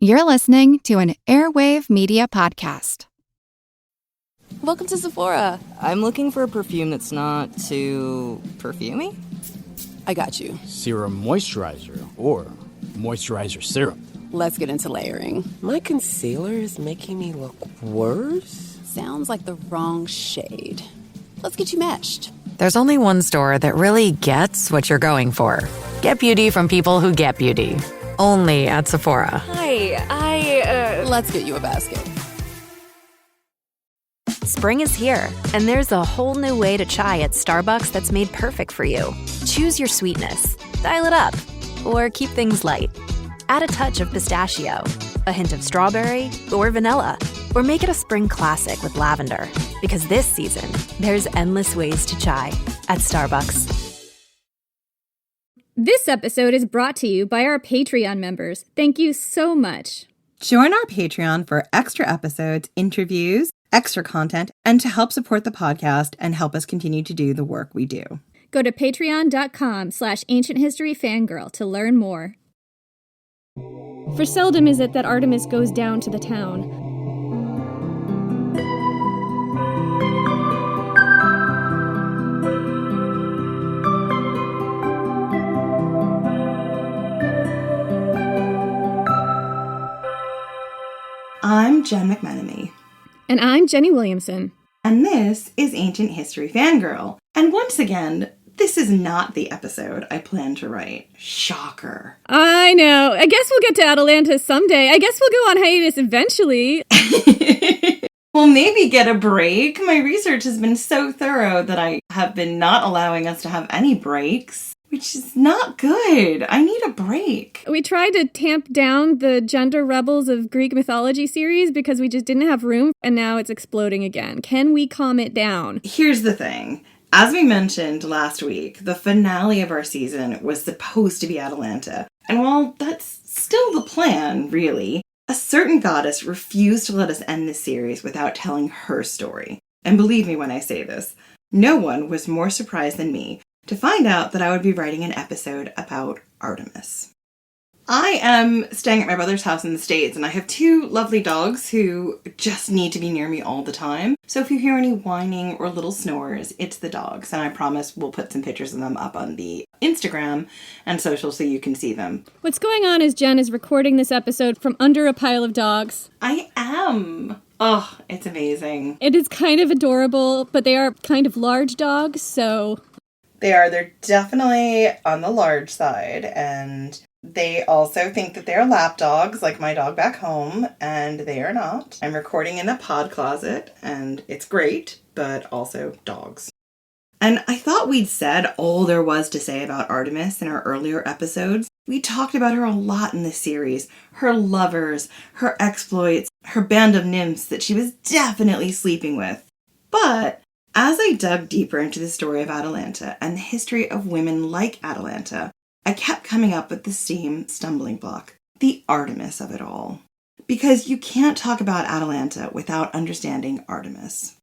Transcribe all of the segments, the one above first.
You're listening to an Airwave Media Podcast. Welcome to Sephora. I'm looking for a perfume that's not too perfumey. I got you. Serum moisturizer or moisturizer serum. Let's get into layering. My concealer is making me look worse? Sounds like the wrong shade. Let's get you matched. There's only one store that really gets what you're going for. Get beauty from people who get beauty. Only at Sephora. Hi, Let's get you a basket. Spring is here, and there's a whole new way to chai at Starbucks that's made perfect for you. Choose your sweetness, dial it up, or keep things light. Add a touch of pistachio, a hint of strawberry, or vanilla, or make it a spring classic with lavender. Because this season, there's endless ways to chai at Starbucks. This episode is brought to you by our Patreon members. Thank you so much. Join our Patreon for extra episodes, interviews, extra content, and to help support the podcast and help us continue to do the work we do. Go to patreon.com/ancienthistoryfangirl to learn more. For seldom is it that Artemis goes down to the town. I'm Jen McMenemy. And I'm Jenny Williamson. And this is Ancient History Fangirl. And once again, this is not the episode I plan to write. Shocker. I know. I guess we'll get to Atalanta someday. I guess we'll go on hiatus eventually. Well, maybe get a break. My research has been so thorough that I have been not allowing us to have any breaks, which is not good. I need a break. We tried to tamp down the gender rebels of Greek mythology series because we just didn't have room, and now it's exploding again. Can we calm it down? Here's the thing. As we mentioned last week, the finale of our season was supposed to be Atalanta. And while that's still the plan, really, a certain goddess refused to let us end this series without telling her story. And believe me when I say this, no one was more surprised than me to find out that I would be writing an episode about Artemis. I am staying at my brother's house in the States, and I have two lovely dogs who just need to be near me all the time. So if you hear any whining or little snores, it's the dogs, and I promise we'll put some pictures of them up on the Instagram and social so you can see them. What's going on is Jen is recording this episode from under a pile of dogs. I am! Oh, it's amazing. It is kind of adorable, but they are kind of large dogs, so... They're definitely on the large side, and they also think that they're lap dogs, like my dog back home, and they are not. I'm recording in a pod closet, and it's great, but also dogs. And I thought we'd said all there was to say about Artemis in our earlier episodes. We talked about her a lot in this series. Her lovers, her exploits, her band of nymphs that she was definitely sleeping with. But as I dug deeper into the story of Atalanta and the history of women like Atalanta, I kept coming up with the same stumbling block, the Artemis of it all. Because you can't talk about Atalanta without understanding Artemis.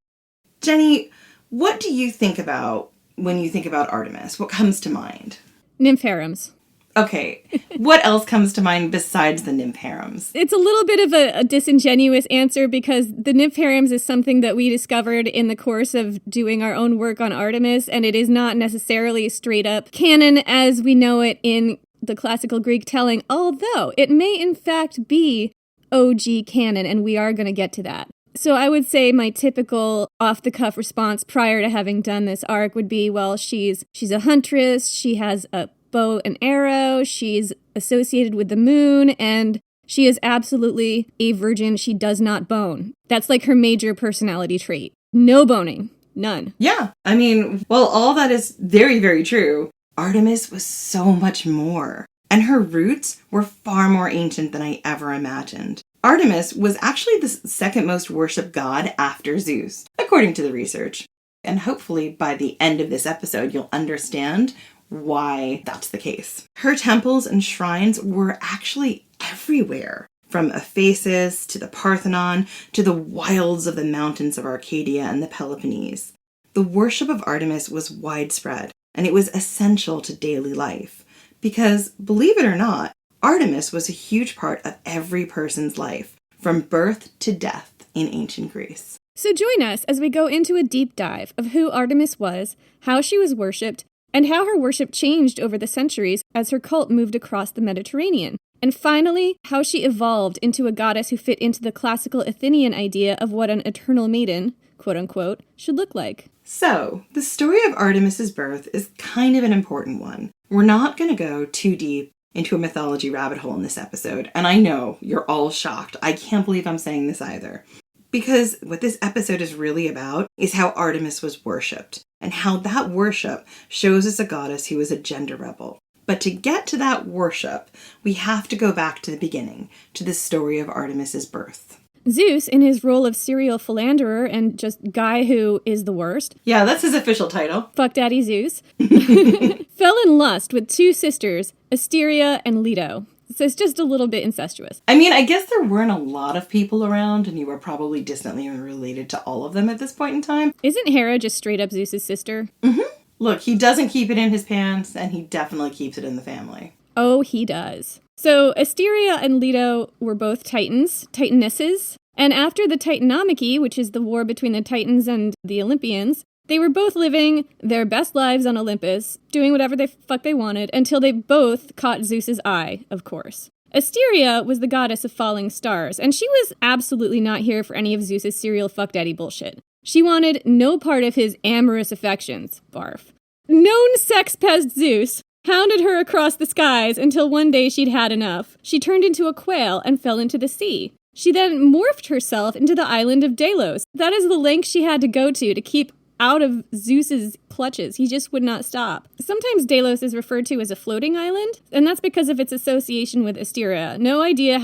Jenny, what do you think about when you think about Artemis? What comes to mind? Nymph harems. Okay, what else comes to mind besides the nymph harems? It's a little bit of a disingenuous answer because the nymph harems is something that we discovered in the course of doing our own work on Artemis, and it is not necessarily straight up canon as we know it in the classical Greek telling, although it may in fact be OG canon, and we are going to get to that. So I would say my typical off-the-cuff response prior to having done this arc would be, well, she's a huntress, she has a bow and arrow, she's associated with the moon, and she is absolutely a virgin. She does not bone. That's like her major personality trait. No boning. None. Yeah. I mean, well, all that is very, very true. Artemis was so much more, and her roots were far more ancient than I ever imagined. Artemis was actually the second most worshipped god after Zeus, according to the research. And hopefully by the end of this episode, you'll understand why that's the case. Her temples and shrines were actually everywhere, from Ephesus to the Parthenon to the wilds of the mountains of Arcadia and the Peloponnese. The worship of Artemis was widespread, and it was essential to daily life. Because, believe it or not, Artemis was a huge part of every person's life, from birth to death in ancient Greece. So join us as we go into a deep dive of who Artemis was, how she was worshipped, and how her worship changed over the centuries as her cult moved across the Mediterranean. And finally, how she evolved into a goddess who fit into the classical Athenian idea of what an eternal maiden, quote-unquote, should look like. So, the story of Artemis's birth is kind of an important one. We're not going to go too deep into a mythology rabbit hole in this episode, and I know you're all shocked. I can't believe I'm saying this either. Because what this episode is really about is how Artemis was worshipped, and how that worship shows us a goddess who was a gender rebel. But to get to that worship, we have to go back to the beginning, to the story of Artemis's birth. Zeus, in his role of serial philanderer and just guy who is the worst. Yeah, that's his official title. Fuck Daddy Zeus. Fell in lust with two sisters, Asteria and Leto. So it's just a little bit incestuous. I mean, I guess there weren't a lot of people around, and you were probably distantly related to all of them at this point in time. Isn't Hera just straight up Zeus's sister? Mm-hmm. Look, he doesn't keep it in his pants, and he definitely keeps it in the family. Oh, he does. So Asteria and Leto were both Titans, Titanesses, and after the Titanomachy, which is the war between the Titans and the Olympians, they were both living their best lives on Olympus, doing whatever the fuck they wanted, until they both caught Zeus's eye, of course. Asteria was the goddess of falling stars, and she was absolutely not here for any of Zeus's serial fuck daddy bullshit. She wanted no part of his amorous affections, barf. Known sex pest Zeus hounded her across the skies until one day she'd had enough. She turned into a quail and fell into the sea. She then morphed herself into the island of Delos. That is the length she had to go to keep out of Zeus's clutches. He just would not stop. Sometimes Delos is referred to as a floating island, and that's because of its association with Asteria. No idea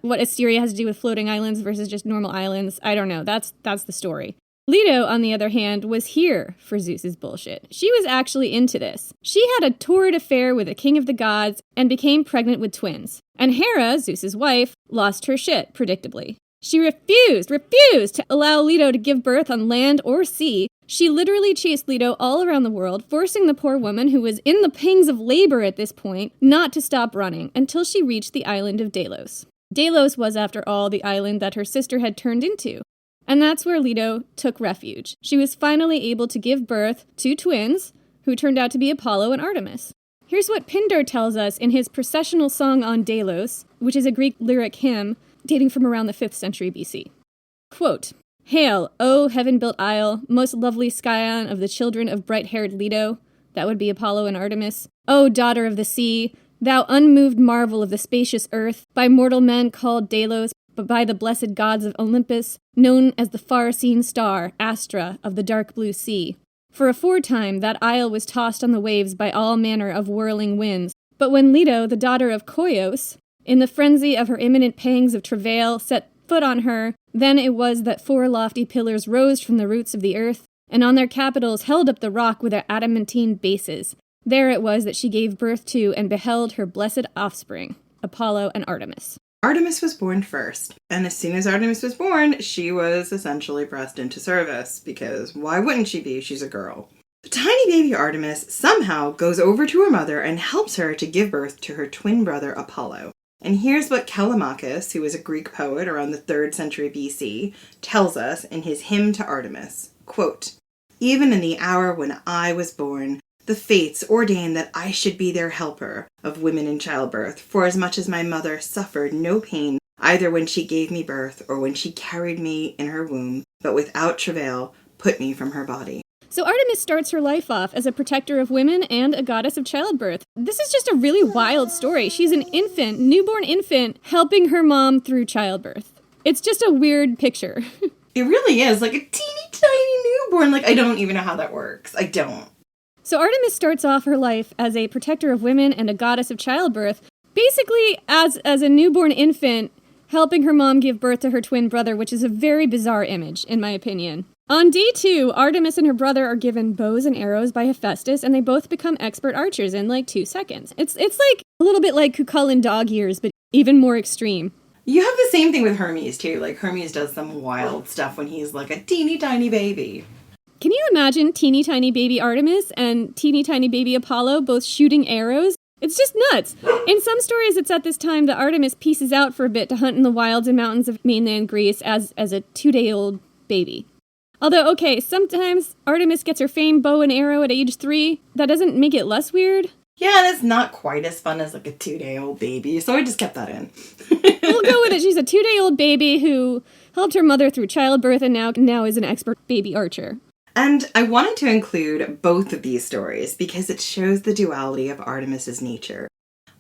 what Asteria has to do with floating islands versus just normal islands. I don't know. That's the story. Leto, on the other hand, was here for Zeus's bullshit. She was actually into this. She had a torrid affair with the king of the gods and became pregnant with twins. And Hera, Zeus's wife, lost her shit, predictably. She refused to allow Leto to give birth on land or sea. She literally chased Leto all around the world, forcing the poor woman, who was in the pangs of labor at this point, not to stop running until she reached the island of Delos. Delos was, after all, the island that her sister had turned into. And that's where Leto took refuge. She was finally able to give birth to twins, who turned out to be Apollo and Artemis. Here's what Pindar tells us in his processional song on Delos, which is a Greek lyric hymn dating from around the 5th century BC. Quote, "Hail, O heaven-built isle, most lovely scion of the children of bright-haired Leto," that would be Apollo and Artemis, "O daughter of the sea, thou unmoved marvel of the spacious earth, by mortal men called Delos, but by the blessed gods of Olympus, known as the far-seen star, Astra, of the dark blue sea. For aforetime that isle was tossed on the waves by all manner of whirling winds, but when Leto, the daughter of Koios, in the frenzy of her imminent pangs of travail, set foot on her, then it was that 4 lofty pillars rose from the roots of the earth, and on their capitals held up the rock with their adamantine bases. There it was that she gave birth to and beheld her blessed offspring, Apollo and Artemis." Artemis was born first, and as soon as Artemis was born, she was essentially pressed into service, because why wouldn't she be? She's a girl. The tiny baby Artemis somehow goes over to her mother and helps her to give birth to her twin brother Apollo. And here's what Callimachus, who was a Greek poet around the 3rd century BC, tells us in his hymn to Artemis. Quote, "Even in the hour when I was born, the fates ordained that I should be their helper of women in childbirth, for as much as my mother suffered no pain, either when she gave me birth or when she carried me in her womb, but without travail put me from her body." So Artemis starts her life off as a protector of women and a goddess of childbirth. This is just a really wild story. She's an infant, newborn infant, helping her mom through childbirth. It's just a weird picture. It really is, like a teeny tiny newborn. Like, I don't even know how that works. I don't. So Artemis starts off her life as a protector of women and a goddess of childbirth, basically as a newborn infant, helping her mom give birth to her twin brother, which is a very bizarre image, in my opinion. On day 2, Artemis and her brother are given bows and arrows by Hephaestus, and they both become expert archers in like 2 seconds. It's like a little bit like Cucullin dog years, but even more extreme. You have the same thing with Hermes, too. Like, Hermes does some wild stuff when he's like a teeny tiny baby. Can you imagine teeny tiny baby Artemis and teeny tiny baby Apollo both shooting arrows? It's just nuts. In some stories, it's at this time that Artemis pieces out for a bit to hunt in the wilds and mountains of mainland Greece as a 2-day-old baby. Although, okay, sometimes Artemis gets her famed bow and arrow at age 3. That doesn't make it less weird. Yeah, and it's not quite as fun as like a 2-day-old baby, so I just kept that in. We'll go with it. She's a 2-day-old baby who helped her mother through childbirth and now is an expert baby archer. And I wanted to include both of these stories because it shows the duality of Artemis's nature.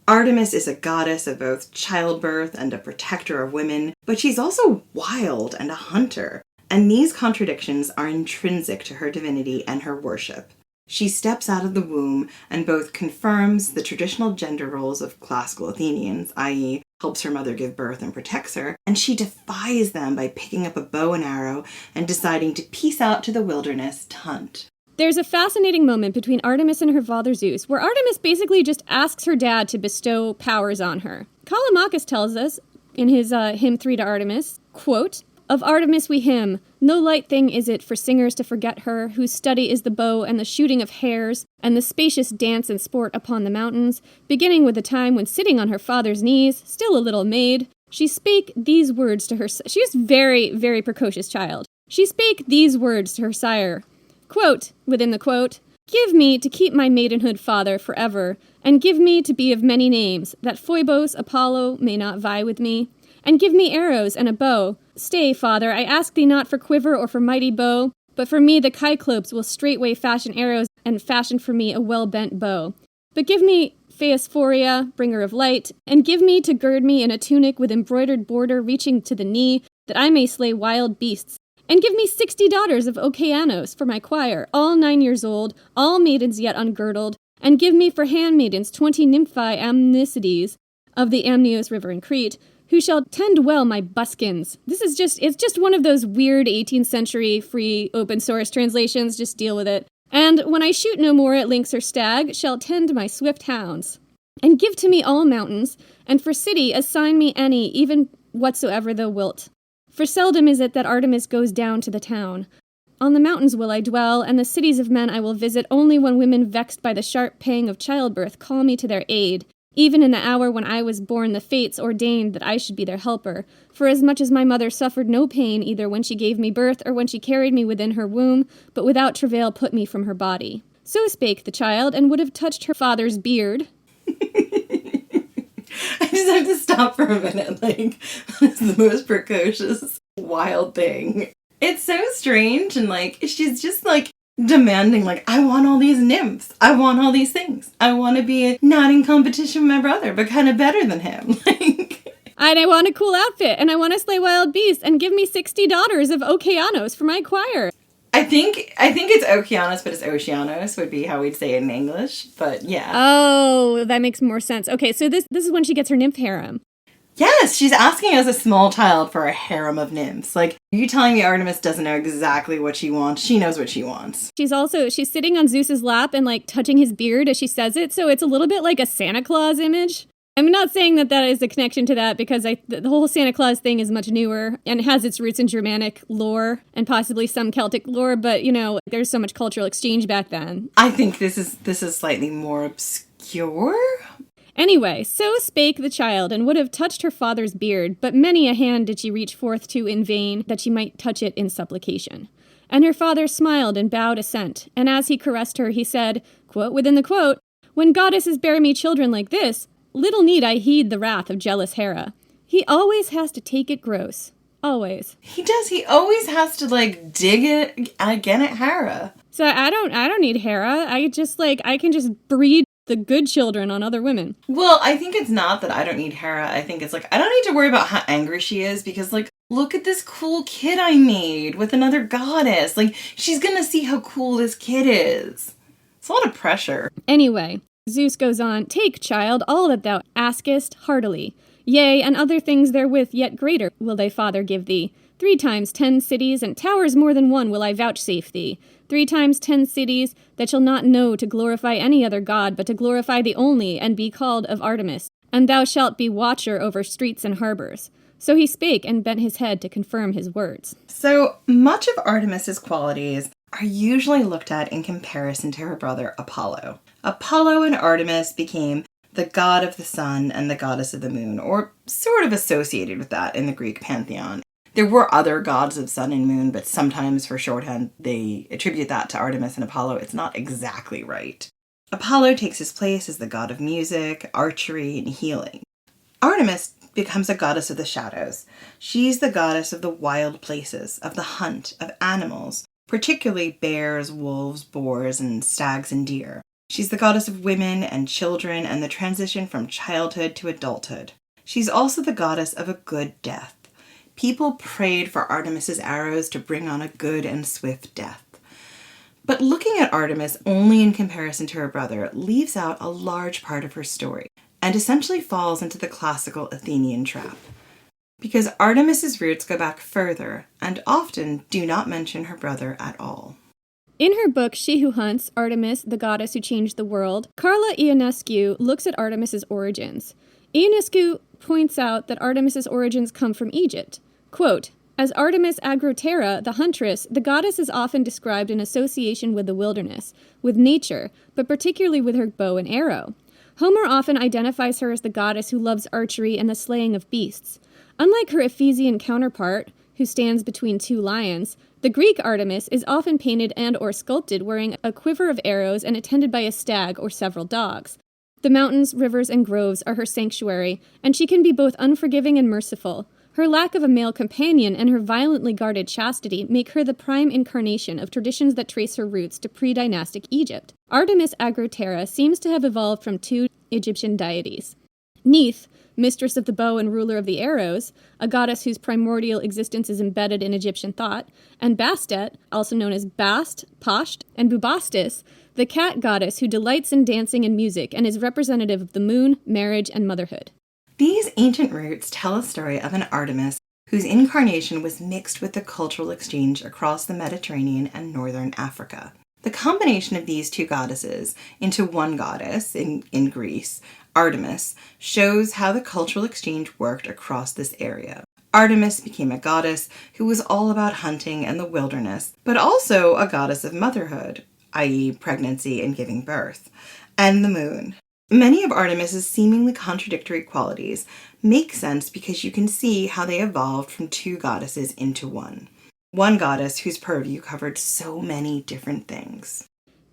Artemis is a goddess of both childbirth and a protector of women, but she's also wild and a hunter. And these contradictions are intrinsic to her divinity and her worship. She steps out of the womb and both confirms the traditional gender roles of classical Athenians, i.e., helps her mother give birth and protects her, and she defies them by picking up a bow and arrow and deciding to peace out to the wilderness to hunt. There's a fascinating moment between Artemis and her father Zeus, where Artemis basically just asks her dad to bestow powers on her. Callimachus tells us, in his hymn 3 to Artemis, quote, "Of Artemis we hymn, no light thing is it for singers to forget her, whose study is the bow and the shooting of hares, and the spacious dance and sport upon the mountains, beginning with the time when sitting on her father's knees, still a little maid, she spake these words to her..." She is very, very precocious child. "She spake these words to her sire," quote, within the quote, "Give me to keep my maidenhood, father, forever, and give me to be of many names, that Phoebus, Apollo may not vie with me. And give me arrows and a bow. Stay, father, I ask thee not for quiver or for mighty bow, but for me the Cyclopes will straightway fashion arrows and fashion for me a well-bent bow. But give me Phaesphoria, bringer of light, and give me to gird me in a tunic with embroidered border reaching to the knee, that I may slay wild beasts. And give me 60 daughters of Okeanos for my choir, all 9 years old, all maidens yet ungirdled, and give me for handmaidens 20 nymphae amnicides of the Amnios river in Crete, who shall tend well my buskins." It's just one of those weird 18th century free open source translations, just deal with it. "And when I shoot no more at lynx or stag, shall tend my swift hounds. And give to me all mountains, and for city assign me any, even whatsoever thou wilt. For seldom is it that Artemis goes down to the town. On the mountains will I dwell, and the cities of men I will visit only when women vexed by the sharp pang of childbirth call me to their aid. Even in the hour when I was born, the fates ordained that I should be their helper. For as much as my mother suffered no pain, either when she gave me birth or when she carried me within her womb, but without travail put me from her body. So spake the child, and would have touched her father's beard." I just have to stop for a minute. Like, that's the most precocious, wild thing. It's so strange, and like, she's just like, demanding, like, I want all these nymphs. I want all these things. I want to be not in competition with my brother, but kind of better than him. And I want a cool outfit, and I want to slay wild beasts, and give me 60 daughters of Okeanos for my choir. I think it's Okeanos, but it's Oceanos would be how we'd say it in English. But yeah. Oh, that makes more sense. Okay, so this is when she gets her nymph harem. Yes, she's asking as a small child for a harem of nymphs. Like, are you telling me Artemis doesn't know exactly what she wants? She knows what she wants. She's sitting on Zeus's lap and like touching his beard as she says it, so it's a little bit like a Santa Claus image. I'm not saying that is a connection to that because the whole Santa Claus thing is much newer and has its roots in Germanic lore and possibly some Celtic lore, but you know, there's so much cultural exchange back then. I think this is slightly more obscure. Anyway, so spake the child, and would have touched her father's beard, but many a hand did she reach forth to in vain, that she might touch it in supplication. And her father smiled and bowed assent, and as he caressed her, he said, quote, within the quote, "When goddesses bear me children like this, little need I heed the wrath of jealous Hera. He always has to take it gross. Always." He does. He always has to, like, dig it again at Hera. So I don't need Hera. I can just breed the good children on other women. Well, I think it's not that I don't need Hera. I think it's like, I don't need to worry about how angry she is because, like, look at this cool kid I made with another goddess. Like, she's gonna see how cool this kid is. It's a lot of pressure. Anyway, Zeus goes on, "Take, child, all that thou askest heartily. Yea, and other things therewith yet greater will thy father give thee. 3 times 10 cities, and towers more than one will I vouchsafe thee. 3 times 10 cities that shall not know to glorify any other god, but to glorify thee only, and be called of Artemis. And thou shalt be watcher over streets and harbors." So he spake and bent his head to confirm his words. So much of Artemis's qualities are usually looked at in comparison to her brother Apollo. Apollo and Artemis became the god of the sun and the goddess of the moon, or sort of associated with that in the Greek pantheon. There were other gods of sun and moon, but sometimes for shorthand they attribute that to Artemis and Apollo. It's not exactly right. Apollo takes his place as the god of music, archery, and healing. Artemis becomes a goddess of the shadows. She's the goddess of the wild places, of the hunt, of animals, particularly bears, wolves, boars, and stags and deer. She's the goddess of women and children and the transition from childhood to adulthood. She's also the goddess of a good death. People prayed for Artemis's arrows to bring on a good and swift death. But looking at Artemis only in comparison to her brother leaves out a large part of her story and essentially falls into the classical Athenian trap. Because Artemis's roots go back further and often do not mention her brother at all. In her book, She Who Hunts, Artemis, the Goddess Who Changed the World, Carla Ionescu looks at Artemis's origins. Ionescu points out that Artemis's origins come from Egypt. Quote, as Artemis Agroterra, the huntress, the goddess is often described in association with the wilderness, with nature, but particularly with her bow and arrow. Homer often identifies her as the goddess who loves archery and the slaying of beasts. Unlike her Ephesian counterpart, who stands between two lions, the Greek Artemis is often painted and or sculpted wearing a quiver of arrows and attended by a stag or several dogs. The mountains, rivers, and groves are her sanctuary, and she can be both unforgiving and merciful. Her lack of a male companion and her violently guarded chastity make her the prime incarnation of traditions that trace her roots to pre-dynastic Egypt. Artemis Agroterra seems to have evolved from two Egyptian deities. Neith, mistress of the bow and ruler of the arrows, a goddess whose primordial existence is embedded in Egyptian thought, and Bastet, also known as Bast, Pasht, and Bubastis, the cat goddess who delights in dancing and music and is representative of the moon, marriage, and motherhood. These ancient roots tell a story of an Artemis whose incarnation was mixed with the cultural exchange across the Mediterranean and northern Africa. The combination of these two goddesses into one goddess in Greece, Artemis, shows how the cultural exchange worked across this area. Artemis became a goddess who was all about hunting and the wilderness, but also a goddess of motherhood, i.e. pregnancy and giving birth, and the moon. Many of Artemis's seemingly contradictory qualities make sense because you can see how they evolved from two goddesses into one. One goddess whose purview covered so many different things.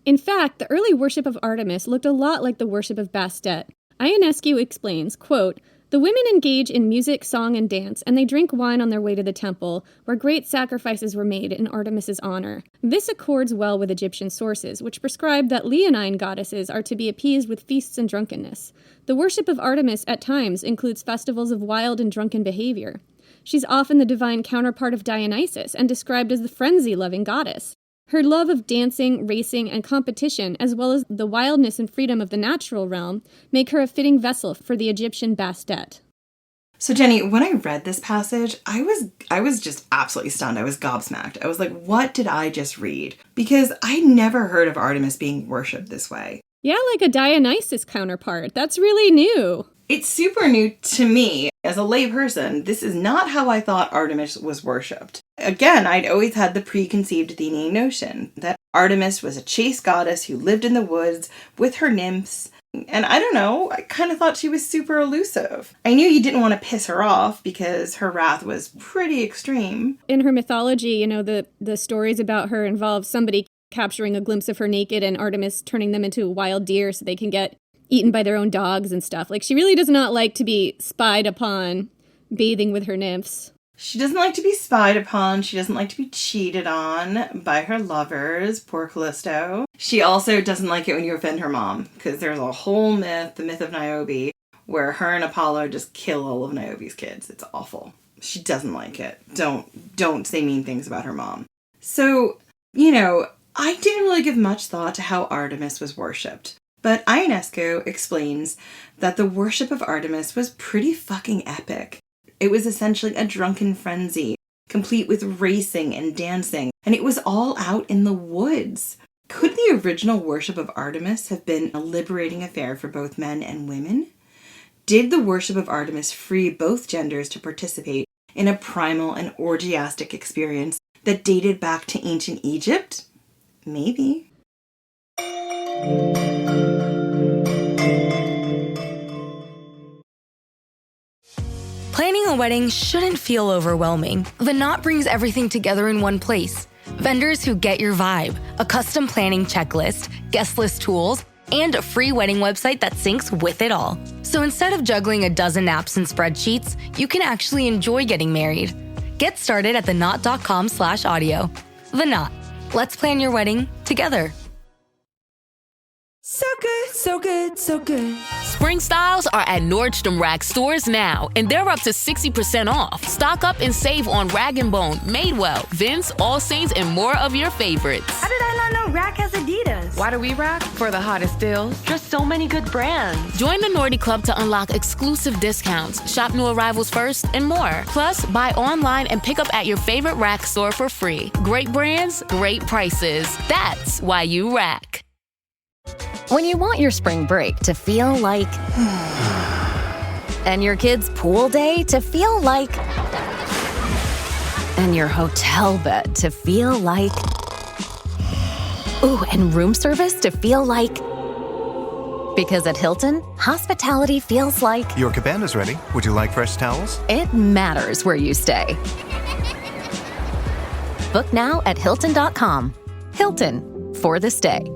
In fact, the early worship of Artemis looked a lot like the worship of Bastet. Ionescu explains, quote, the women engage in music, song, and dance, and they drink wine on their way to the temple, where great sacrifices were made in Artemis's honor. This accords well with Egyptian sources, which prescribe that leonine goddesses are to be appeased with feasts and drunkenness. The worship of Artemis at times includes festivals of wild and drunken behavior. She's often the divine counterpart of Dionysus and described as the frenzy-loving goddess. Her love of dancing, racing, and competition, as well as the wildness and freedom of the natural realm, make her a fitting vessel for the Egyptian Bastet. So Jenny, when I read this passage, I was just absolutely stunned. I was gobsmacked. I was like, what did I just read? Because I never heard of Artemis being worshipped this way. Yeah, like a Dionysus counterpart. That's really new. It's super new to me. As a lay person, this is not how I thought Artemis was worshipped. Again, I'd always had the preconceived Athenian notion that Artemis was a chaste goddess who lived in the woods with her nymphs. And I don't know, I kind of thought she was super elusive. I knew you didn't want to piss her off because her wrath was pretty extreme. In her mythology, you know, the stories about her involve somebody capturing a glimpse of her naked and Artemis turning them into wild deer so they can get eaten by their own dogs and stuff. Like, she really does not like to be spied upon bathing with her nymphs. She doesn't like to be spied upon. She doesn't like to be cheated on by her lovers. Poor Callisto. She also doesn't like it when you offend her mom, because there's a whole myth, the myth of Niobe, where her and Apollo just kill all of Niobe's kids. It's awful. She doesn't like it. Don't say mean things about her mom. So, you know, I didn't really give much thought to how Artemis was worshipped. But Ionescu explains that the worship of Artemis was pretty fucking epic. It was essentially a drunken frenzy, complete with racing and dancing, and it was all out in the woods. Could the original worship of Artemis have been a liberating affair for both men and women? Did the worship of Artemis free both genders to participate in a primal and orgiastic experience that dated back to ancient Egypt? Maybe. Planning a wedding shouldn't feel overwhelming. The Knot brings everything together in one place. Vendors who get your vibe, a custom planning checklist, guest list tools, and a free wedding website that syncs with it all. So instead of juggling a dozen apps and spreadsheets, you can actually enjoy getting married. Get started at theknot.com/audio. The Knot. Let's plan your wedding together. So good, so good, so good. Spring styles are at Nordstrom Rack stores now, and they're up to 60% off. Stock up and save on Rag & Bone, Madewell, Vince, All Saints, and more of your favorites. How did I not know Rack has Adidas? Why do we rack? For the hottest deals. Just so many good brands. Join the Nordy Club to unlock exclusive discounts, shop new arrivals first, and more. Plus, buy online and pick up at your favorite Rack store for free. Great brands, great prices. That's why you rack. When you want your spring break to feel like... and your kids' pool day to feel like... and your hotel bed to feel like... ooh, and room service to feel like... because at Hilton, hospitality feels like... Your cabana's ready. Would you like fresh towels? It matters where you stay. Book now at Hilton.com. Hilton, for the stay.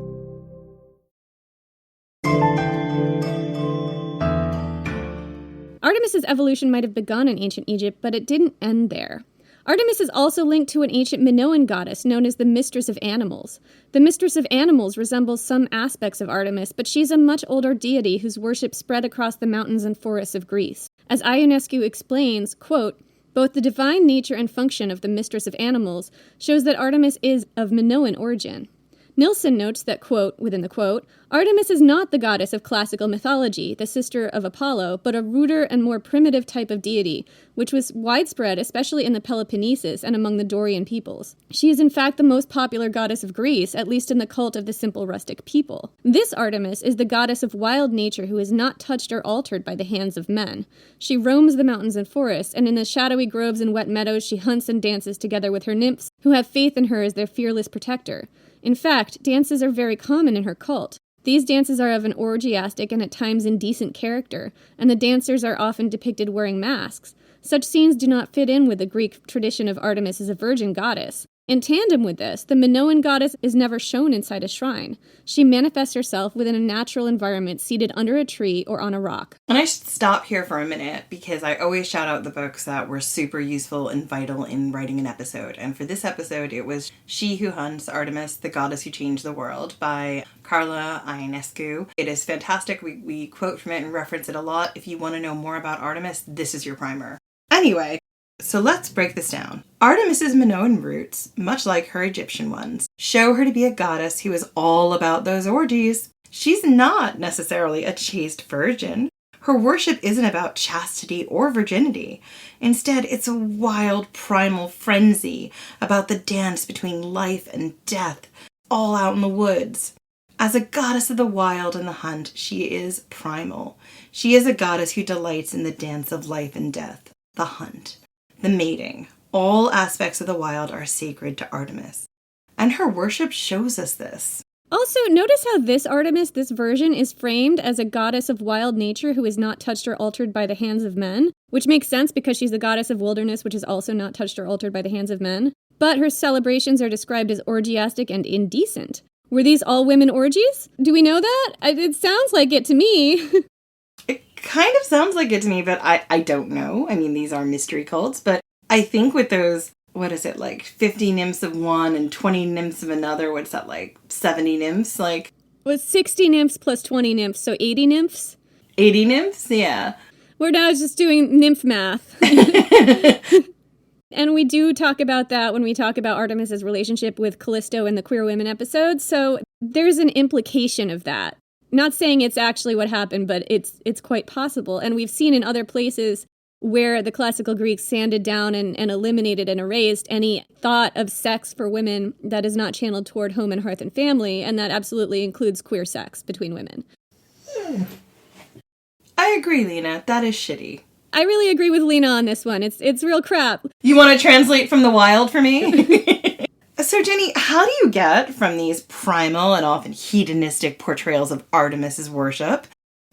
Artemis's evolution might have begun in ancient Egypt, but it didn't end there. Artemis is also linked to an ancient Minoan goddess known as the Mistress of Animals. The Mistress of Animals resembles some aspects of Artemis, but she's a much older deity whose worship spread across the mountains and forests of Greece. As Ionescu explains, quote, both the divine nature and function of the Mistress of Animals shows that Artemis is of Minoan origin. Nilsson notes that, quote, within the quote, Artemis is not the goddess of classical mythology, the sister of Apollo, but a ruder and more primitive type of deity, which was widespread, especially in the Peloponnesus and among the Dorian peoples. She is in fact the most popular goddess of Greece, at least in the cult of the simple rustic people. This Artemis is the goddess of wild nature who is not touched or altered by the hands of men. She roams the mountains and forests, and in the shadowy groves and wet meadows she hunts and dances together with her nymphs, who have faith in her as their fearless protector. In fact, dances are very common in her cult. These dances are of an orgiastic and at times indecent character, and the dancers are often depicted wearing masks. Such scenes do not fit in with the Greek tradition of Artemis as a virgin goddess. In tandem with this, the Minoan goddess is never shown inside a shrine. She manifests herself within a natural environment seated under a tree or on a rock. And I should stop here for a minute because I always shout out the books that were super useful and vital in writing an episode. And for this episode, it was She Who Hunts, Artemis, the Goddess Who Changed the World by Carla Ionescu. It is fantastic. We quote from it and reference it a lot. If you want to know more about Artemis, this is your primer. Anyway, so let's break this down. Artemis's Minoan roots, much like her Egyptian ones, show her to be a goddess who is all about those orgies. She's not necessarily a chaste virgin. Her worship isn't about chastity or virginity. Instead, it's a wild, primal frenzy about the dance between life and death, all out in the woods. As a goddess of the wild and the hunt, she is primal. She is a goddess who delights in the dance of life and death, the hunt, the mating. All aspects of the wild are sacred to Artemis. And her worship shows us this. Also, notice how this Artemis, this version, is framed as a goddess of wild nature who is not touched or altered by the hands of men, which makes sense because she's the goddess of wilderness, which is also not touched or altered by the hands of men. But her celebrations are described as orgiastic and indecent. Were these all-women orgies? Do we know that? It sounds like it to me. It kind of sounds like it to me, but I don't know. I mean, these are mystery cults, but I think with those, what is it, like 50 nymphs of one and 20 nymphs of another, what's that, like 70 nymphs? Like, was 60 nymphs plus 20 nymphs, so 80 nymphs? 80 nymphs, yeah. We're now just doing nymph math. And we do talk about that when we talk about Artemis's relationship with Callisto in the Queer Women episode, so there's an implication of that. Not saying it's actually what happened, but it's quite possible. And we've seen in other places where the classical Greeks sanded down and eliminated and erased any thought of sex for women that is not channeled toward home and hearth and family, and that absolutely includes queer sex between women. I agree, Lena. That is shitty. I really agree with Lena on this one. It's real crap. You want to translate from the wild for me? So, Jenny, how do you get from these primal and often hedonistic portrayals of Artemis's worship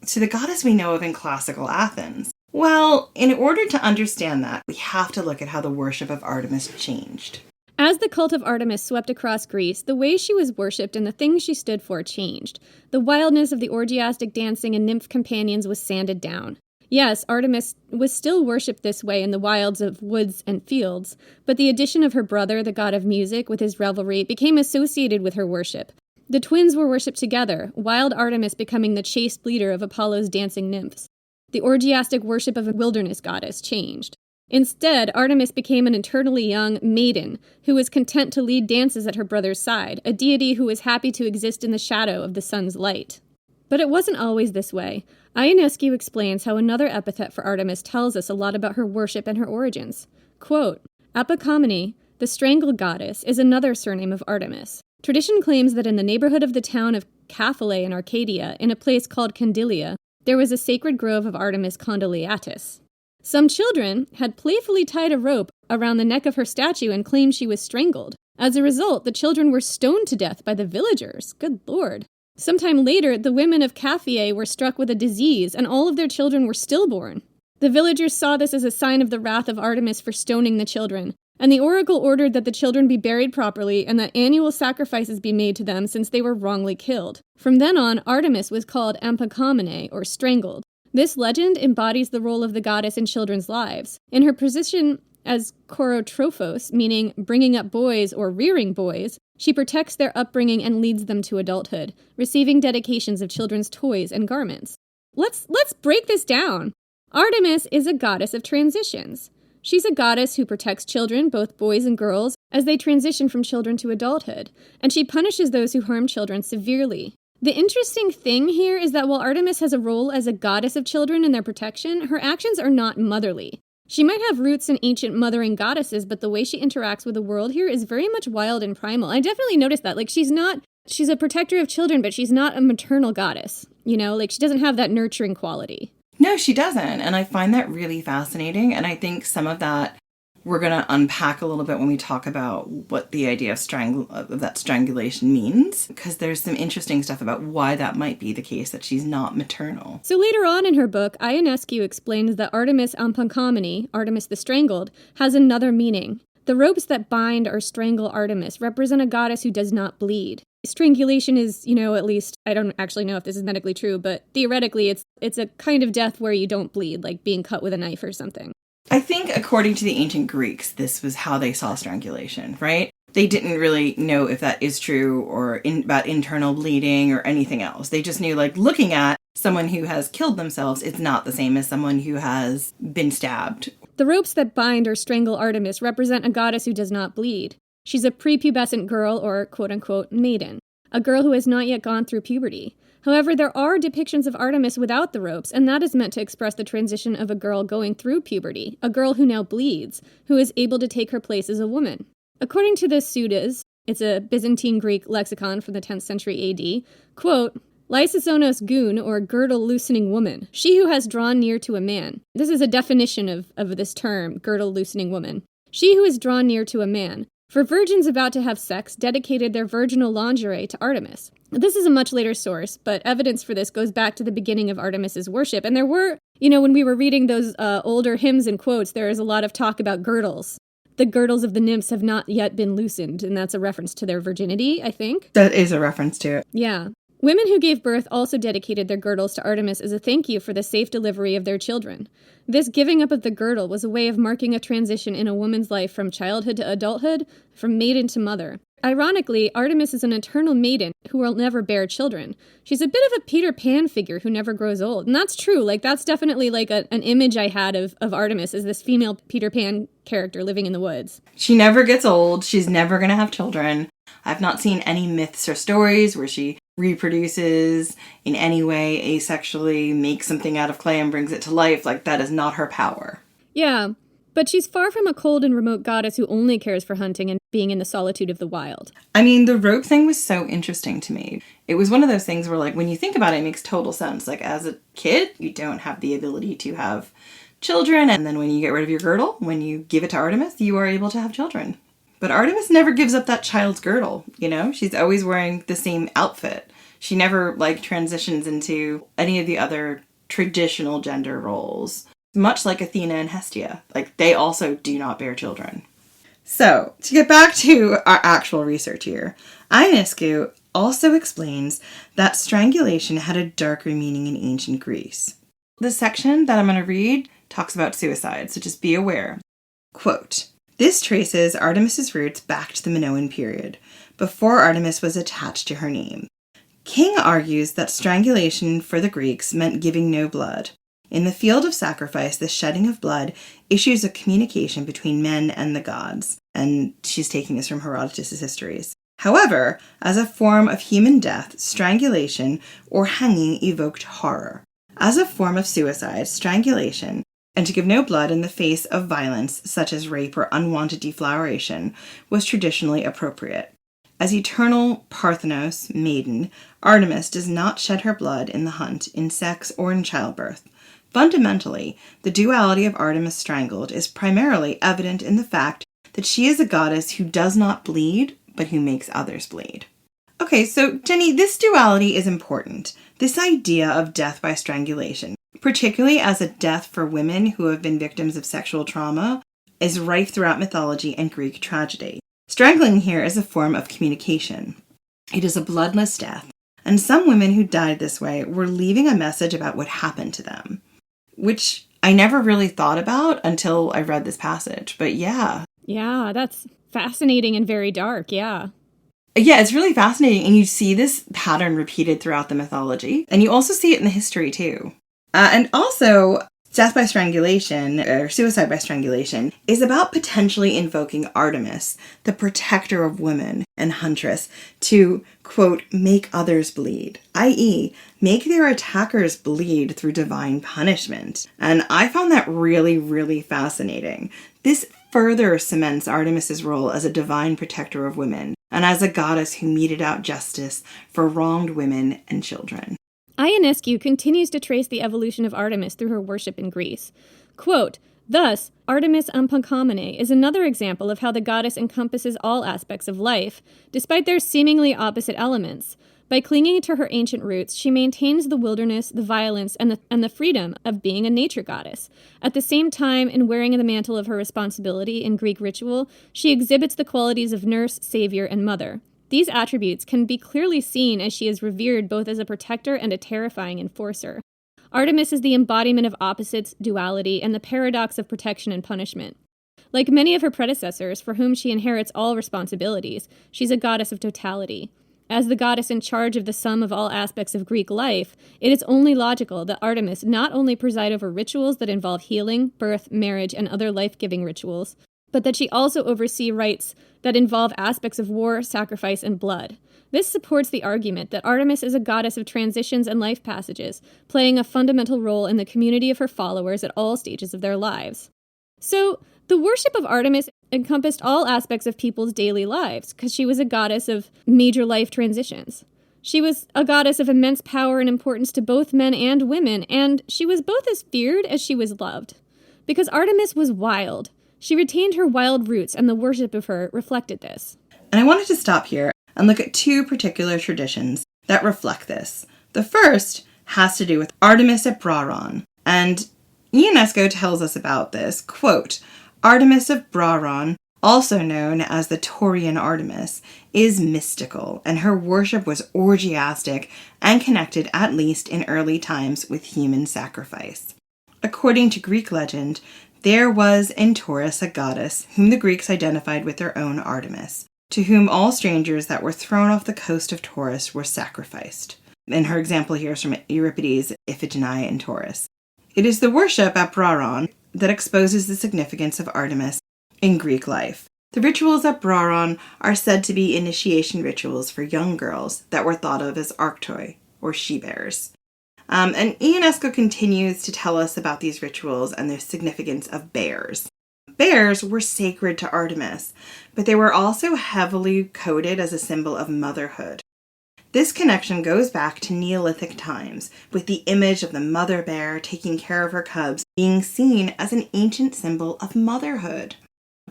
to the goddess we know of in classical Athens? Well, in order to understand that, we have to look at how the worship of Artemis changed. As the cult of Artemis swept across Greece, the way she was worshipped and the things she stood for changed. The wildness of the orgiastic dancing and nymph companions was sanded down. Yes, Artemis was still worshipped this way in the wilds of woods and fields, but the addition of her brother, the god of music, with his revelry, became associated with her worship. The twins were worshipped together, wild Artemis becoming the chaste leader of Apollo's dancing nymphs. The orgiastic worship of a wilderness goddess changed. Instead, Artemis became an eternally young maiden who was content to lead dances at her brother's side, a deity who was happy to exist in the shadow of the sun's light. But it wasn't always this way. Ionescu explains how another epithet for Artemis tells us a lot about her worship and her origins. Quote, Apocomene, the strangled goddess, is another surname of Artemis. Tradition claims that in the neighborhood of the town of Caphylae in Arcadia, in a place called Candilia, there was a sacred grove of Artemis Condyliatis. Some children had playfully tied a rope around the neck of her statue and claimed she was strangled. As a result, the children were stoned to death by the villagers. Good Lord. Sometime later, the women of Caphylae were struck with a disease, and all of their children were stillborn. The villagers saw this as a sign of the wrath of Artemis for stoning the children, and the oracle ordered that the children be buried properly and that annual sacrifices be made to them since they were wrongly killed. From then on, Artemis was called Amphikomene, or strangled. This legend embodies the role of the goddess in children's lives. In her position as chorotrophos, meaning bringing up boys or rearing boys, she protects their upbringing and leads them to adulthood, receiving dedications of children's toys and garments. Let's break this down. Artemis is a goddess of transitions. She's a goddess who protects children, both boys and girls, as they transition from children to adulthood, and she punishes those who harm children severely. The interesting thing here is that while Artemis has a role as a goddess of children and their protection, her actions are not motherly. She might have roots in ancient mothering goddesses, but the way she interacts with the world here is very much wild and primal. I definitely noticed that. She's a protector of children, but she's not a maternal goddess. She doesn't have that nurturing quality. No, she doesn't. And I find that really fascinating. And I think some of that we're going to unpack a little bit when we talk about what the idea of that strangulation means, because there's some interesting stuff about why that might be the case, that she's not maternal. So later on in her book, Ionescu explains that Artemis Amphikomene, Artemis the Strangled, has another meaning. The ropes that bind or strangle Artemis represent a goddess who does not bleed. Strangulation is, at least, I don't actually know if this is medically true, but theoretically it's a kind of death where you don't bleed, like being cut with a knife or something. I think according to the ancient Greeks, this was how they saw strangulation, right? They didn't really know if that is true or about internal bleeding or anything else. They just knew, looking at someone who has killed themselves, it's not the same as someone who has been stabbed. The ropes that bind or strangle Artemis represent a goddess who does not bleed. She's a prepubescent girl, or quote-unquote maiden, a girl who has not yet gone through puberty. However, there are depictions of Artemis without the ropes, and that is meant to express the transition of a girl going through puberty, a girl who now bleeds, who is able to take her place as a woman. According to the Sudas, it's a Byzantine Greek lexicon from the 10th century AD, quote, Lysisonos goon, or girdle-loosening woman, she who has drawn near to a man. This is a definition of this term, girdle-loosening woman. She who is drawn near to a man. For virgins about to have sex dedicated their virginal lingerie to Artemis. This is a much later source, but evidence for this goes back to the beginning of Artemis's worship. And there were, when we were reading those older hymns and quotes, there is a lot of talk about girdles. The girdles of the nymphs have not yet been loosened, and that's a reference to their virginity, I think. That is a reference to it. Yeah. Women who gave birth also dedicated their girdles to Artemis as a thank you for the safe delivery of their children. This giving up of the girdle was a way of marking a transition in a woman's life from childhood to adulthood, from maiden to mother. Ironically, Artemis is an eternal maiden who will never bear children. She's a bit of a Peter Pan figure who never grows old. And that's true. That's definitely an image I had of Artemis as this female Peter Pan character living in the woods. She never gets old. She's never going to have children. I've not seen any myths or stories where she reproduces in any way asexually, makes something out of clay and brings it to life. That is not her power. Yeah, but she's far from a cold and remote goddess who only cares for hunting and being in the solitude of the wild. I mean, the rope thing was so interesting to me. It was one of those things where, when you think about it, it makes total sense. As a kid, you don't have the ability to have children, and then when you get rid of your girdle, when you give it to Artemis, you are able to have children. But Artemis never gives up that child's girdle, She's always wearing the same outfit. She never, transitions into any of the other traditional gender roles. much like Athena and Hestia. Like, they also do not bear children. So, to get back to our actual research here, Ionescu also explains that strangulation had a darker meaning in ancient Greece. The section that I'm going to read talks about suicide, so just be aware. Quote, "This traces Artemis's roots back to the Minoan period, before Artemis was attached to her name. King argues that strangulation for the Greeks meant giving no blood. In the field of sacrifice, the shedding of blood issues a communication between men and the gods." And she's taking this from Herodotus' histories. "However, as a form of human death, strangulation or hanging evoked horror. As a form of suicide, strangulation, and to give no blood in the face of violence, such as rape or unwanted defloweration, was traditionally appropriate. As eternal Parthenos, maiden, Artemis does not shed her blood in the hunt, in sex, or in childbirth. Fundamentally, the duality of Artemis strangled is primarily evident in the fact that she is a goddess who does not bleed, but who makes others bleed." Okay, so Jenny, this duality is important. This idea of death by strangulation, particularly as a death for women who have been victims of sexual trauma, is rife throughout mythology and Greek tragedy. Strangling here is a form of communication. It is a bloodless death, and some women who died this way were leaving a message about what happened to them, which I never really thought about until I read this passage, but yeah. Yeah, that's fascinating and very dark, yeah. Yeah, it's really fascinating, and you see this pattern repeated throughout the mythology, and you also see it in the history too. And also, death by strangulation, or suicide by strangulation, is about potentially invoking Artemis, the protector of women and huntress, to, quote, make others bleed, i.e., make their attackers bleed through divine punishment. And I found that really, really fascinating. This further cements Artemis's role as a divine protector of women, and as a goddess who meted out justice for wronged women and children. Ionescu continues to trace the evolution of Artemis through her worship in Greece. Quote, "Thus, Artemis Amphikomene is another example of how the goddess encompasses all aspects of life, despite their seemingly opposite elements. By clinging to her ancient roots, she maintains the wilderness, the violence, and the freedom of being a nature goddess. At the same time, in wearing the mantle of her responsibility in Greek ritual, she exhibits the qualities of nurse, savior, and mother. These attributes can be clearly seen as she is revered both as a protector and a terrifying enforcer. Artemis is the embodiment of opposites, duality, and the paradox of protection and punishment. Like many of her predecessors, for whom she inherits all responsibilities, she's a goddess of totality. As the goddess in charge of the sum of all aspects of Greek life, it is only logical that Artemis not only preside over rituals that involve healing, birth, marriage, and other life-giving rituals, but that she also oversee rites that involve aspects of war, sacrifice, and blood. This supports the argument that Artemis is a goddess of transitions and life passages, playing a fundamental role in the community of her followers at all stages of their lives. So, the worship of Artemis encompassed all aspects of people's daily lives, because she was a goddess of major life transitions. She was a goddess of immense power and importance to both men and women, and she was both as feared as she was loved. Because Artemis was wild. She retained her wild roots, and the worship of her reflected this. And I wanted to stop here and look at two particular traditions that reflect this. The first has to do with Artemis at Brauron, and Ionescu tells us about this. Quote, "Artemis of Brauron, also known as the Taurian Artemis, is mystical, and her worship was orgiastic and connected, at least in early times, with human sacrifice. According to Greek legend, there was in Taurus a goddess whom the Greeks identified with their own Artemis, to whom all strangers that were thrown off the coast of Taurus were sacrificed." And her example here is from Euripides' Iphigenia in Taurus. It is the worship at Brauron that exposes the significance of Artemis in Greek life. The rituals at Brauron are said to be initiation rituals for young girls that were thought of as arctoi, or she-bears. And Ionescu continues to tell us about these rituals and the significance of bears. Bears were sacred to Artemis, but they were also heavily coded as a symbol of motherhood. This connection goes back to Neolithic times, with the image of the mother bear taking care of her cubs being seen as an ancient symbol of motherhood.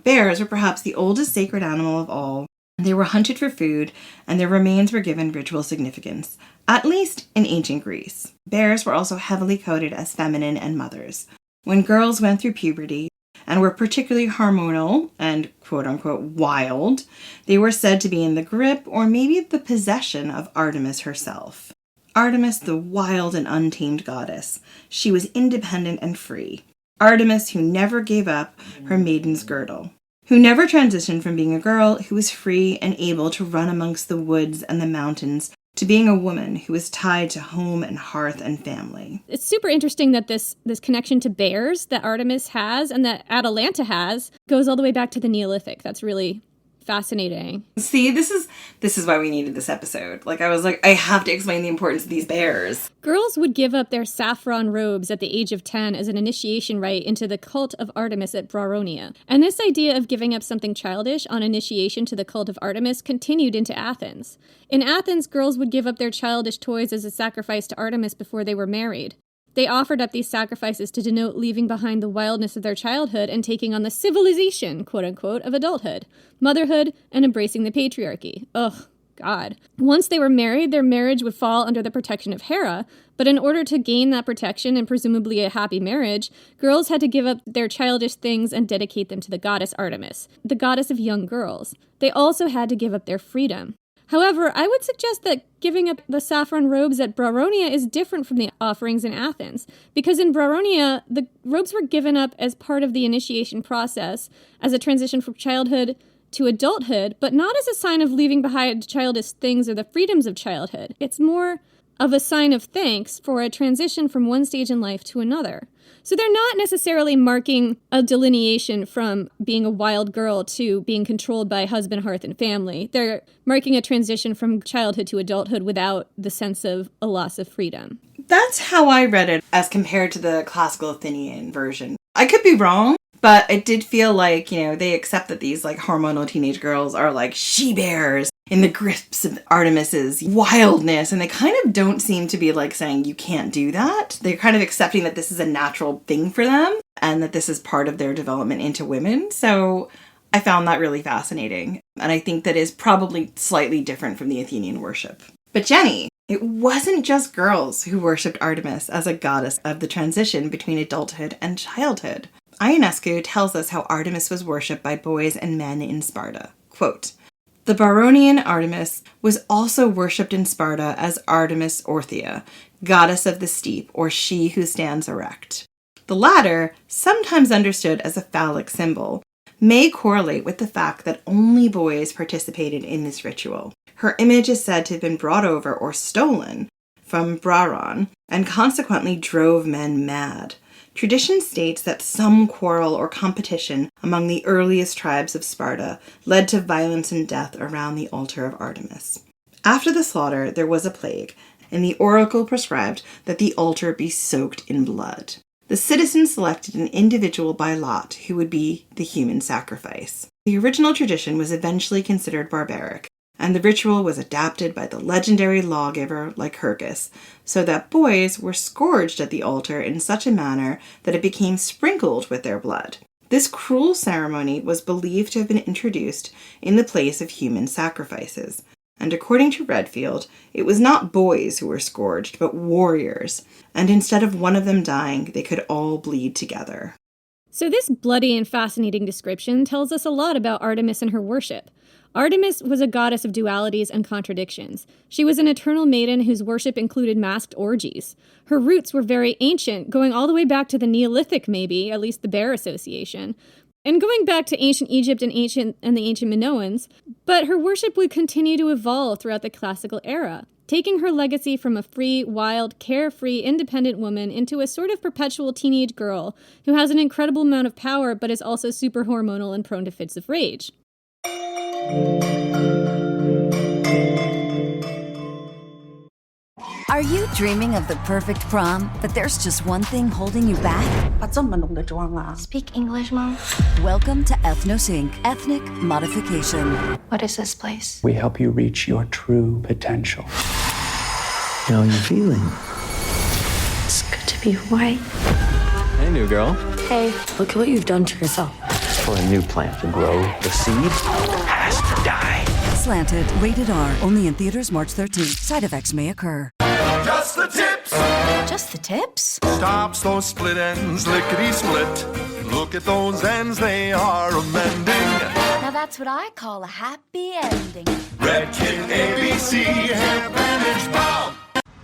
Bears were perhaps the oldest sacred animal of all. They were hunted for food, and their remains were given ritual significance, at least in ancient Greece. Bears were also heavily coded as feminine and mothers. When girls went through puberty and were particularly hormonal and quote-unquote wild, they were said to be in the grip or maybe the possession of Artemis herself. Artemis, the wild and untamed goddess. She was independent and free. Artemis, who never gave up her maiden's girdle, who never transitioned from being a girl who was free and able to run amongst the woods and the mountains to being a woman who was tied to home and hearth and family. It's super interesting that this connection to bears that Artemis has and that Atalanta has goes all the way back to the Neolithic. That's really fascinating. See, this is why we needed this episode. I was like, I have to explain the importance of these bears. Girls would give up their saffron robes at the age of 10 as an initiation rite into the cult of Artemis at Brauronia. And this idea of giving up something childish on initiation to the cult of Artemis continued into Athens. In Athens, girls would give up their childish toys as a sacrifice to Artemis before they were married. They offered up these sacrifices to denote leaving behind the wildness of their childhood and taking on the civilization, quote-unquote, of adulthood, motherhood, and embracing the patriarchy. Ugh, God. Once they were married, their marriage would fall under the protection of Hera, but in order to gain that protection and presumably a happy marriage, girls had to give up their childish things and dedicate them to the goddess Artemis, the goddess of young girls. They also had to give up their freedom. However, I would suggest that giving up the saffron robes at Brauronia is different from the offerings in Athens, because in Brauronia, the robes were given up as part of the initiation process, as a transition from childhood to adulthood, but not as a sign of leaving behind childish things or the freedoms of childhood. It's more of a sign of thanks for a transition from one stage in life to another. So they're not necessarily marking a delineation from being a wild girl to being controlled by husband, hearth, and family. They're marking a transition from childhood to adulthood without the sense of a loss of freedom. That's how I read it as compared to the Classical Athenian version. I could be wrong, but it did feel like, they accept that these hormonal teenage girls are like she-bears in the grips of Artemis's wildness, and they kind of don't seem to be saying you can't do that. They're kind of accepting that this is a natural thing for them and that this is part of their development into women. So I found that really fascinating, and I think that is probably slightly different from the Athenian worship. But Jenny, it wasn't just girls who worshipped Artemis as a goddess of the transition between adulthood and childhood. Ionescu tells us how Artemis was worshipped by boys and men in Sparta. Quote, "The Brauronian Artemis was also worshipped in Sparta as Artemis Orthia, goddess of the steep, or she who stands erect. The latter, sometimes understood as a phallic symbol, may correlate with the fact that only boys participated in this ritual. Her image is said to have been brought over or stolen from Brauron and consequently drove men mad. Tradition states that some quarrel or competition among the earliest tribes of Sparta led to violence and death around the altar of Artemis. After the slaughter, there was a plague, and the oracle prescribed that the altar be soaked in blood. The citizens selected an individual by lot who would be the human sacrifice. The original tradition was eventually considered barbaric, and the ritual was adapted by the legendary lawgiver Lycurgus, so that boys were scourged at the altar in such a manner that it became sprinkled with their blood. This cruel ceremony was believed to have been introduced in the place of human sacrifices, and according to Redfield, it was not boys who were scourged, but warriors, and instead of one of them dying, they could all bleed together." So this bloody and fascinating description tells us a lot about Artemis and her worship. Artemis was a goddess of dualities and contradictions. She was an eternal maiden whose worship included masked orgies. Her roots were very ancient, going all the way back to the Neolithic maybe, at least the Bear Association, and going back to ancient Egypt and the ancient Minoans, but her worship would continue to evolve throughout the classical era, taking her legacy from a free, wild, carefree, independent woman into a sort of perpetual teenage girl who has an incredible amount of power but is also super hormonal and prone to fits of rage. Are you dreaming of the perfect prom, but there's just one thing holding you back? Speak English, Mom. Welcome to Ethnosync, Ethnic Modification. What is this place? We help you reach your true potential. How are you feeling? It's good to be white. Hey, new girl. Hey, look at what you've done to yourself. For a new plant to grow, the seed has to die. Slanted, rated R, only in theaters March 13th. Side effects may occur. Just the tips. Just the tips? Stops those split ends, lickety-split. Look at those ends, they are amending. Now that's what I call a happy ending. Red Kit ABC, hair bandage bomb.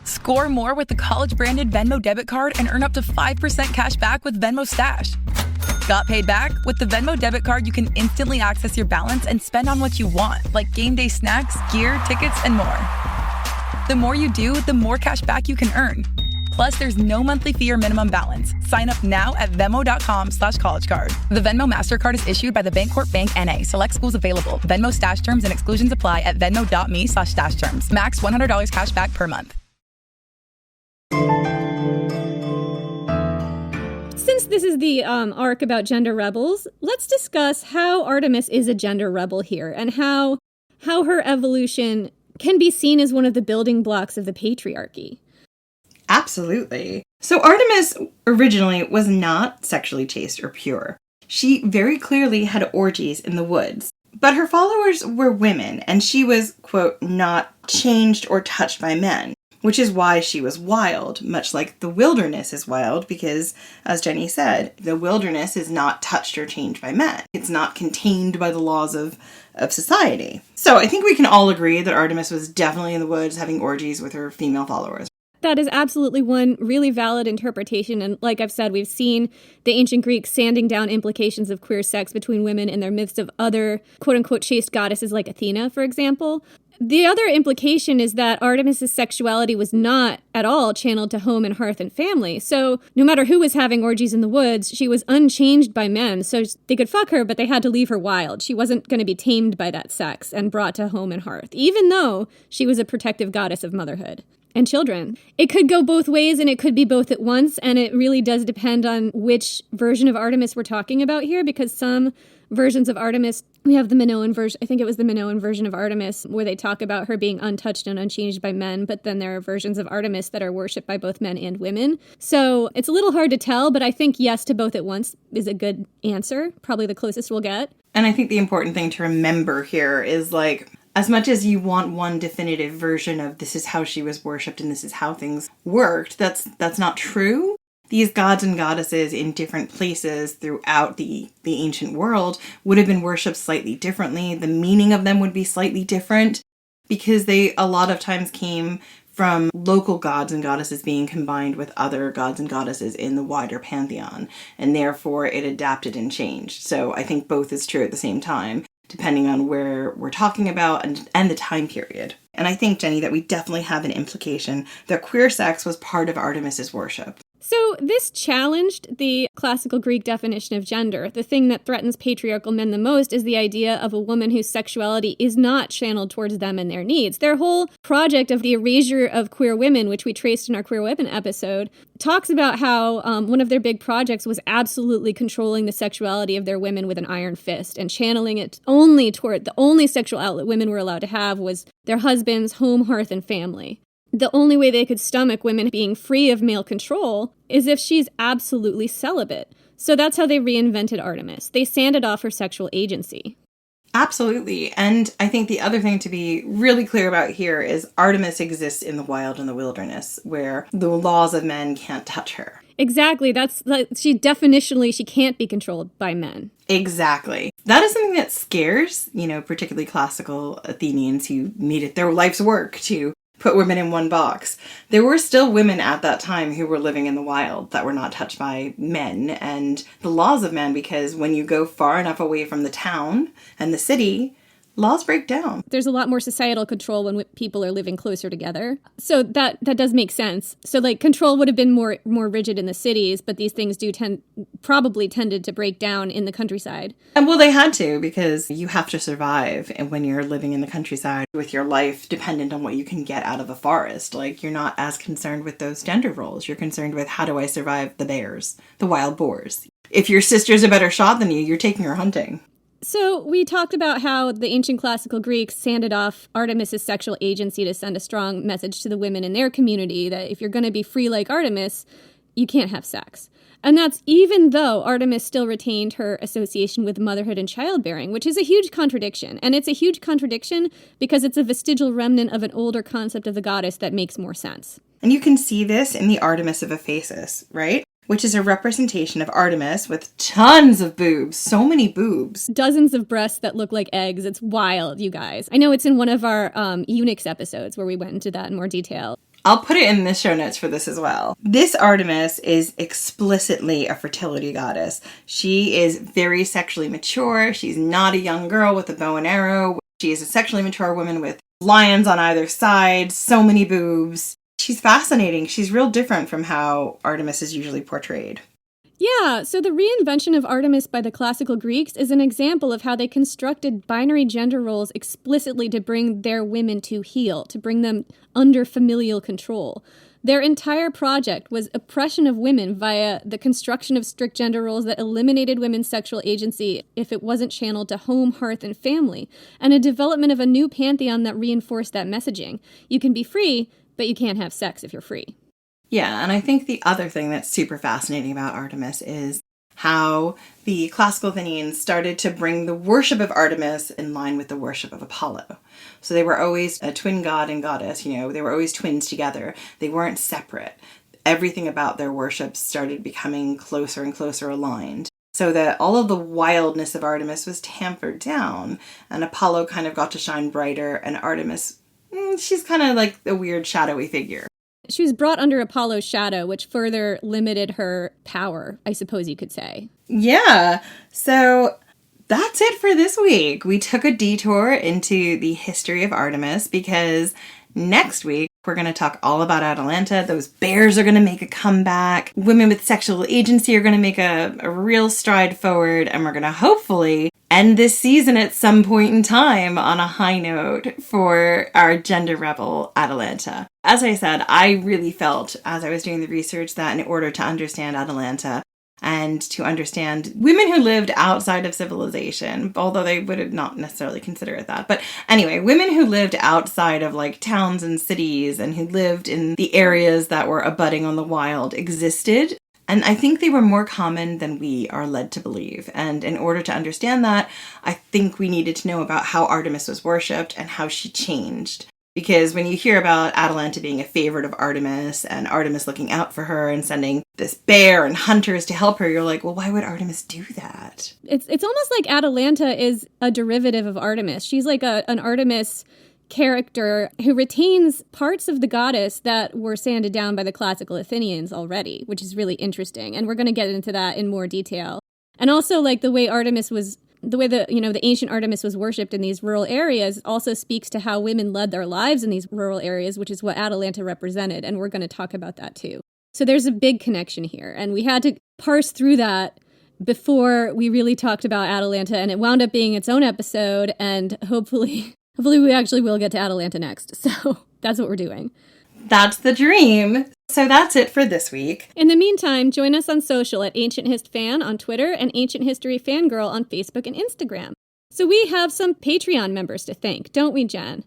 Score more with the college-branded Venmo debit card and earn up to 5% cash back with Venmo Stash. Got paid back? With the Venmo debit card, you can instantly access your balance and spend on what you want, like game day snacks, gear, tickets, and more. The more you do, the more cash back you can earn. Plus, there's no monthly fee or minimum balance. Sign up now at Venmo.com/collegecard. The Venmo MasterCard is issued by the Bancorp Bank N.A. Select schools available. Venmo Stash terms and exclusions apply at venmo.me/stash terms. Max $100 cash back per month. Since this is the arc about gender rebels, let's discuss how Artemis is a gender rebel here and how her evolution can be seen as one of the building blocks of the patriarchy. Absolutely. So Artemis originally was not sexually chaste or pure. She very clearly had orgies in the woods. But her followers were women, and she was, quote, not changed or touched by men, which is why she was wild, much like the wilderness is wild, because, as Jenny said, the wilderness is not touched or changed by men. It's not contained by the laws of society. So I think we can all agree that Artemis was definitely in the woods having orgies with her female followers. That is absolutely one really valid interpretation, and like I've said, we've seen the ancient Greeks sanding down implications of queer sex between women in their midst of other quote-unquote chaste goddesses like Athena, for example. The other implication is that Artemis's sexuality was not at all channeled to home and hearth and family. So no matter who was having orgies in the woods, she was unchanged by men. So they could fuck her, but they had to leave her wild. She wasn't going to be tamed by that sex and brought to home and hearth, even though she was a protective goddess of motherhood and children. It could go both ways and it could be both at once. And it really does depend on which version of Artemis we're talking about here, because some versions of Artemis, we have the Minoan version, I think it was the Minoan version of Artemis, where they talk about her being untouched and unchanged by men, but then there are versions of Artemis that are worshipped by both men and women. So it's a little hard to tell, but I think yes to both at once is a good answer, probably the closest we'll get. And I think the important thing to remember here is, like, as much as you want one definitive version of this is how she was worshipped and this is how things worked, that's not true. These gods and goddesses in different places throughout the ancient world would have been worshipped slightly differently. The meaning of them would be slightly different because they a lot of times came from local gods and goddesses being combined with other gods and goddesses in the wider pantheon, and therefore it adapted and changed. So I think both is true at the same time, depending on where we're talking about and the time period. And I think, Jenny, that we definitely have an implication that queer sex was part of Artemis's worship. So this challenged the classical Greek definition of gender. The thing that threatens patriarchal men the most is the idea of a woman whose sexuality is not channeled towards them and their needs. Their whole project of the erasure of queer women, which we traced in our queer women episode, talks about how one of their big projects was absolutely controlling the sexuality of their women with an iron fist and channeling it only toward the only sexual outlet women were allowed to have was their husbands, home, hearth, and family. The only way they could stomach women being free of male control is if she's absolutely celibate. So that's how they reinvented Artemis. They sanded off her sexual agency. Absolutely. And I think the other thing to be really clear about here is Artemis exists in the wild and the wilderness, where the laws of men can't touch her. Exactly. She definitionally, she can't be controlled by men. Exactly. That is something that scares, particularly classical Athenians who made it their life's work to put women in one box. There were still women at that time who were living in the wild that were not touched by men and the laws of men, because when you go far enough away from the town and the city, laws break down. There's a lot more societal control when people are living closer together. So that does make sense. So control would have been more rigid in the cities, but these things probably tended to break down in the countryside. And well, they had to, because you have to survive. And when you're living in the countryside with your life dependent on what you can get out of a forest, you're not as concerned with those gender roles. You're concerned with, how do I survive the bears, the wild boars? If your sister's a better shot than you, you're taking her hunting. So we talked about how the ancient classical Greeks sanded off Artemis's sexual agency to send a strong message to the women in their community that if you're going to be free like Artemis, you can't have sex. And that's even though Artemis still retained her association with motherhood and childbearing, which is a huge contradiction. And it's a huge contradiction because it's a vestigial remnant of an older concept of the goddess that makes more sense. And you can see this in the Artemis of Ephesus, right? Which is a representation of Artemis with tons of boobs. So many boobs. Dozens of breasts that look like eggs. It's wild, you guys. I know it's in one of our eunuchs episodes where we went into that in more detail. I'll put it in the show notes for this as well. This Artemis is explicitly a fertility goddess. She is very sexually mature. She's not a young girl with a bow and arrow. She is a sexually mature woman with lions on either side, so many boobs. She's fascinating. She's real different from how Artemis is usually portrayed. Yeah, so the reinvention of Artemis by the classical Greeks is an example of how they constructed binary gender roles explicitly to bring their women to heel, to bring them under familial control. Their entire project was oppression of women via the construction of strict gender roles that eliminated women's sexual agency if it wasn't channeled to home, hearth, and family, and a development of a new pantheon that reinforced that messaging. You can be free, but you can't have sex if you're free. Yeah, and I think the other thing that's super fascinating about Artemis is how the classical Athenians started to bring the worship of Artemis in line with the worship of Apollo. So they were always a twin god and goddess, they were always twins together. They weren't separate. Everything about their worship started becoming closer and closer aligned. So that all of the wildness of Artemis was tampered down, and Apollo kind of got to shine brighter, and Artemis, she's kind of like a weird shadowy figure. She was brought under Apollo's shadow, which further limited her power, I suppose you could say. Yeah, so that's it for this week. We took a detour into the history of Artemis because next week we're going to talk all about Atalanta. Those bears are going to make a comeback. Women with sexual agency are going to make a real stride forward, and we're going to hopefully end this season at some point in time on a high note for our gender rebel Atalanta. As I said, I really felt as I was doing the research that in order to understand Atalanta and to understand women who lived outside of civilization, although they would not necessarily consider it that. But anyway, women who lived outside of like towns and cities and who lived in the areas that were abutting on the wild existed. And I think they were more common than we are led to believe. And in order to understand that, I think we needed to know about how Artemis was worshipped and how she changed. Because when you hear about Atalanta being a favorite of Artemis and Artemis looking out for her and sending this bear and hunters to help her, you're like, well, why would Artemis do that? It's almost like Atalanta is a derivative of Artemis. She's like an Artemis character who retains parts of the goddess that were sanded down by the classical Athenians already, which is really interesting. And we're going to get into that in more detail. And also like the way the ancient Artemis was worshipped in these rural areas also speaks to how women led their lives in these rural areas, which is what Atalanta represented. And we're going to talk about that too. So there's a big connection here. And we had to parse through that before we really talked about Atalanta. And it wound up being its own episode. And hopefully we actually will get to Atalanta next. So that's what we're doing. That's the dream. So that's it for this week. In the meantime, join us on social at Ancient Hist Fan on Twitter and Ancient History Fangirl on Facebook and Instagram. So we have some Patreon members to thank, don't we, Jen?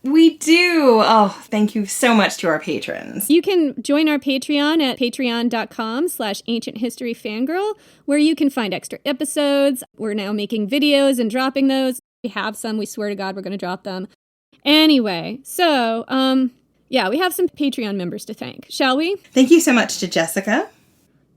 We do. Oh, thank you so much to our patrons. You can join our Patreon at patreon.com/ancienthistoryfangirl, where you can find extra episodes. We're now making videos and dropping those. We have some. We swear to God we're going to drop them. Anyway, so, yeah, we have some Patreon members to thank. Shall we? Thank you so much to Jessica.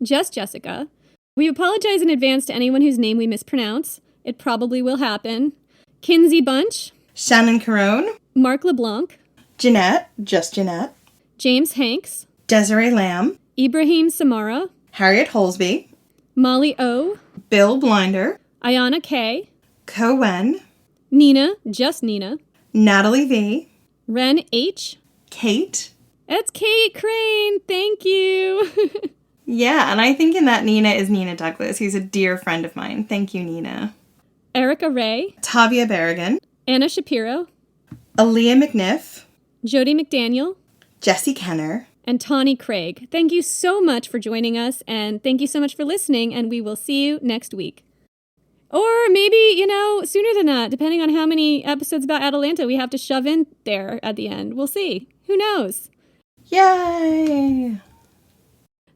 Just Jessica. We apologize in advance to anyone whose name we mispronounce. It probably will happen. Kinsey Bunch. Shannon Carone. Mark LeBlanc. Jeanette. Just Jeanette. James Hanks. Desiree Lamb. Ibrahim Samara. Harriet Holsby. Molly O. Bill Blinder. Ayana K. Cohen. Nina. Just Nina. Natalie V. Ren H. Kate. That's Kate Crane. Thank you. Yeah, and I think in that Nina is Nina Douglas, who's a dear friend of mine. Thank you, Nina. Erica Ray. Tavia Berrigan. Anna Shapiro. Aaliyah McNiff. Jody McDaniel. Jesse Kenner. And Tawny Craig. Thank you so much for joining us, and thank you so much for listening, and we will see you next week. Or maybe, sooner than that, depending on how many episodes about Atalanta we have to shove in there at the end. We'll see. Who knows? Yay!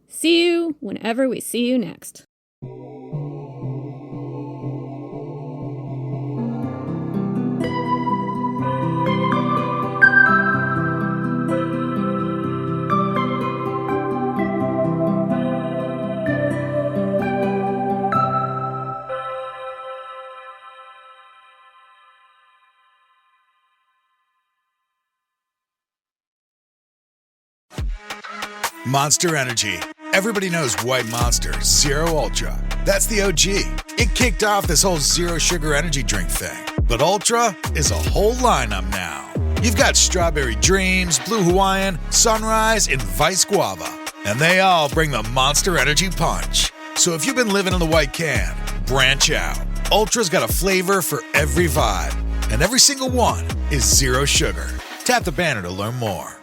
See you whenever we see you next. Monster Energy. Everybody knows White Monster Zero Ultra. That's the OG. It kicked off this whole zero sugar energy drink thing. But Ultra is a whole lineup now. You've got Strawberry Dreams, Blue Hawaiian, Sunrise, and Vice Guava. And they all bring the Monster Energy punch. So if you've been living in the white can, branch out. Ultra's got a flavor for every vibe. And every single one is zero sugar. Tap the banner to learn more.